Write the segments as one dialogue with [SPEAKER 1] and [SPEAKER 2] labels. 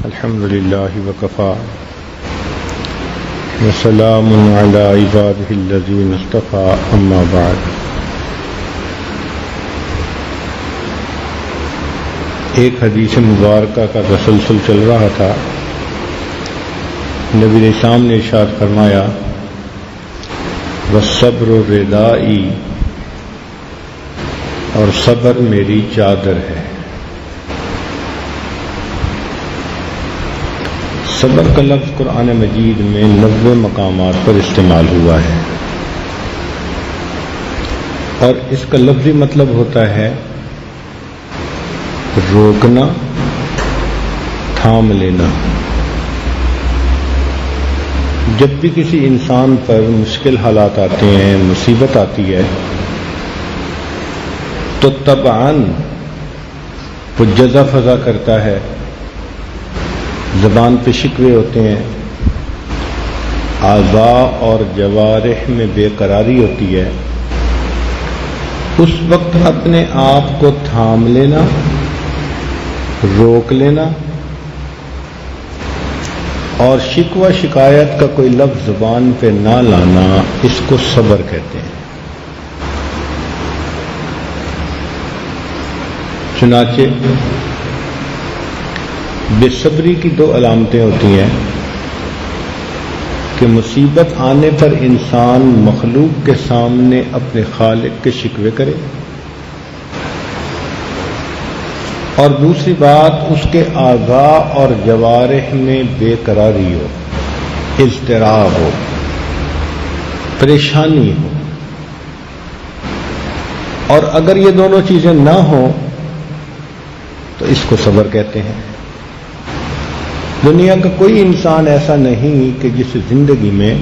[SPEAKER 1] الحمد للہ وکفی وسلام علی عبادہ الذین اصطفی اما بعد۔ ایک حدیث مبارکہ کا تسلسل چل رہا تھا۔ نبی اسلام نے ارشاد فرمایا والصبر ردائی، اور صبر میری چادر ہے۔ صبر کا لفظ قرآن مجید میں 90 مقامات پر استعمال ہوا ہے، اور اس کا لفظی مطلب ہوتا ہے روکنا، تھام لینا۔ جب بھی کسی انسان پر مشکل حالات آتے ہیں، مصیبت آتی ہے، تو طبعاً وہ جزا فضا کرتا ہے، زبان پہ شکوے ہوتے ہیں، اعضاء اور جوارح میں بے قراری ہوتی ہے۔ اس وقت اپنے آپ کو تھام لینا، روک لینا، اور شکوہ شکایت کا کوئی لفظ زبان پہ نہ لانا، اس کو صبر کہتے ہیں۔ چنانچہ بے صبری کی 2 علامتیں ہوتی ہیں کہ مصیبت آنے پر انسان مخلوق کے سامنے اپنے خالق کے شکوے کرے، اور دوسری بات اس کے اعضاء اور جوارح میں بے قراری ہو، اضطراب ہو، پریشانی ہو۔ اور اگر یہ دونوں چیزیں نہ ہوں تو اس کو صبر کہتے ہیں۔ دنیا کا کوئی انسان ایسا نہیں کہ جس زندگی میں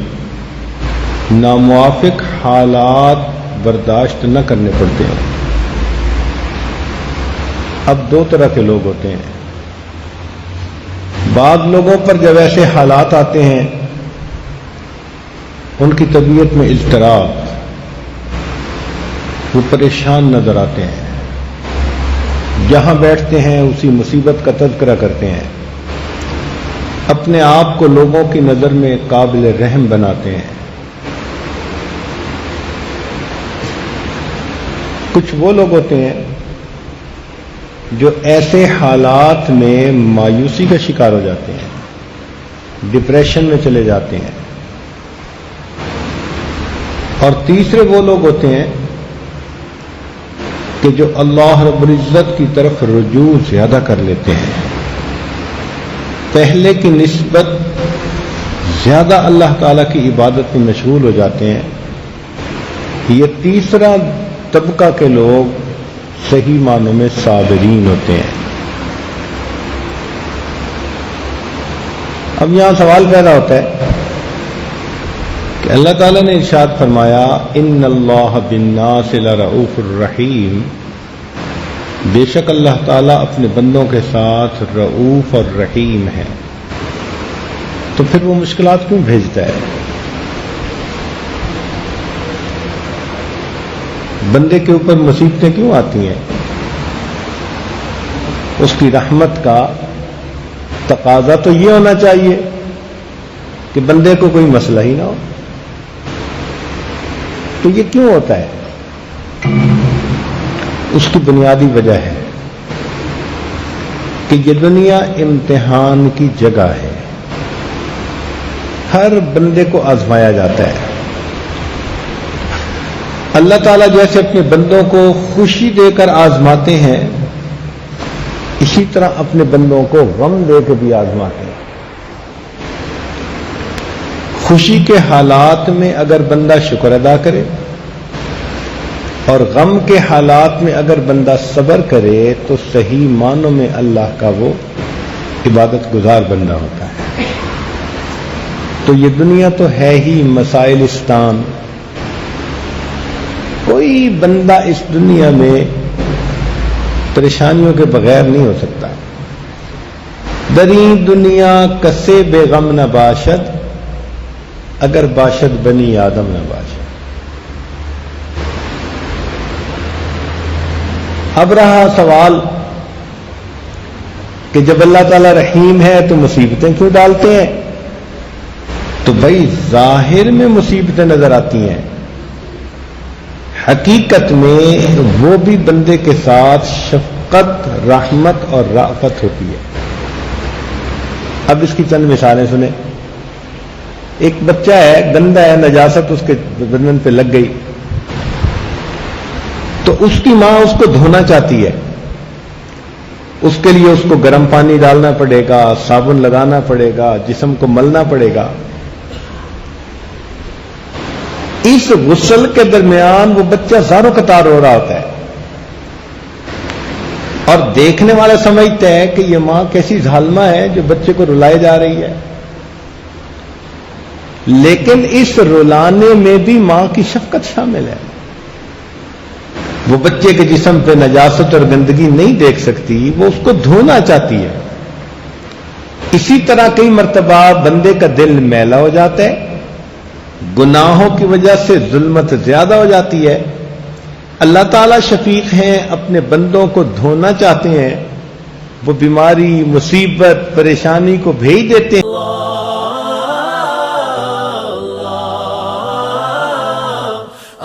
[SPEAKER 1] ناموافق حالات برداشت نہ کرنے پڑتے ہیں۔ اب 2 طرح کے لوگ ہوتے ہیں۔ بعض لوگوں پر جب ایسے حالات آتے ہیں، ان کی طبیعت میں اضطراب، وہ پریشان نظر آتے ہیں، جہاں بیٹھتے ہیں اسی مصیبت کا تذکرہ کرتے ہیں، اپنے آپ کو لوگوں کی نظر میں قابل رحم بناتے ہیں۔ کچھ وہ لوگ ہوتے ہیں جو ایسے حالات میں مایوسی کا شکار ہو جاتے ہیں، ڈپریشن میں چلے جاتے ہیں۔ اور تیسرے وہ لوگ ہوتے ہیں کہ جو اللہ رب العزت کی طرف رجوع زیادہ کر لیتے ہیں، پہلے کی نسبت زیادہ اللہ تعالیٰ کی عبادت میں مشغول ہو جاتے ہیں۔ یہ تیسرا طبقہ کے لوگ صحیح معنوں میں صابرین ہوتے ہیں۔ اب یہاں سوال پیدا ہوتا ہے کہ اللہ تعالیٰ نے ارشاد فرمایا ان اللہ بالناس لرؤوف الرحیم، بے شک اللہ تعالیٰ اپنے بندوں کے ساتھ رؤوف اور رحیم ہے، تو پھر وہ مشکلات کیوں بھیجتا ہے؟ بندے کے اوپر مصیبتیں کیوں آتی ہیں؟ اس کی رحمت کا تقاضا تو یہ ہونا چاہیے کہ بندے کو کوئی مسئلہ ہی نہ ہو۔ تو یہ کیوں ہوتا ہے؟ اس کی بنیادی وجہ ہے کہ یہ دنیا امتحان کی جگہ ہے، ہر بندے کو آزمایا جاتا ہے۔ اللہ تعالیٰ جیسے اپنے بندوں کو خوشی دے کر آزماتے ہیں، اسی طرح اپنے بندوں کو غم دے کے بھی آزماتے ہیں۔ خوشی کے حالات میں اگر بندہ شکر ادا کرے، اور غم کے حالات میں اگر بندہ صبر کرے، تو صحیح معنوں میں اللہ کا وہ عبادت گزار بندہ ہوتا ہے۔ تو یہ دنیا تو ہے ہی مسائلستان، کوئی بندہ اس دنیا میں پریشانیوں کے بغیر نہیں ہو سکتا۔ دری دنیا کسے بے غم نہ باشد، اگر باشد بنی آدم نہ باشد۔ اب رہا سوال کہ جب اللہ تعالیٰ رحیم ہے تو مصیبتیں کیوں ڈالتے ہیں؟ تو بھائی ظاہر میں مصیبتیں نظر آتی ہیں، حقیقت میں وہ بھی بندے کے ساتھ شفقت، رحمت اور رأفت ہوتی ہے۔ اب اس کی چند مثالیں سنیں۔ ایک بچہ ہے، گندا ہے، نجاست اس کے بدن پہ لگ گئی، تو اس کی ماں اس کو دھونا چاہتی ہے، اس کے لیے اس کو گرم پانی ڈالنا پڑے گا، صابن لگانا پڑے گا، جسم کو ملنا پڑے گا۔ اس غسل کے درمیان وہ بچہ زاروں قطار رو رہا ہوتا ہے، اور دیکھنے والا سمجھتا ہے کہ یہ ماں کیسی ظالمہ ہے جو بچے کو رلائے جا رہی ہے، لیکن اس رلانے میں بھی ماں کی شفقت شامل ہے۔ وہ بچے کے جسم پہ نجاست اور گندگی نہیں دیکھ سکتی، وہ اس کو دھونا چاہتی ہے۔ اسی طرح کئی مرتبہ بندے کا دل میلا ہو جاتا ہے، گناہوں کی وجہ سے ظلمت زیادہ ہو جاتی ہے، اللہ تعالیٰ شفیق ہیں، اپنے بندوں کو دھونا چاہتے ہیں، وہ بیماری، مصیبت، پریشانی کو بھیج دیتے ہیں۔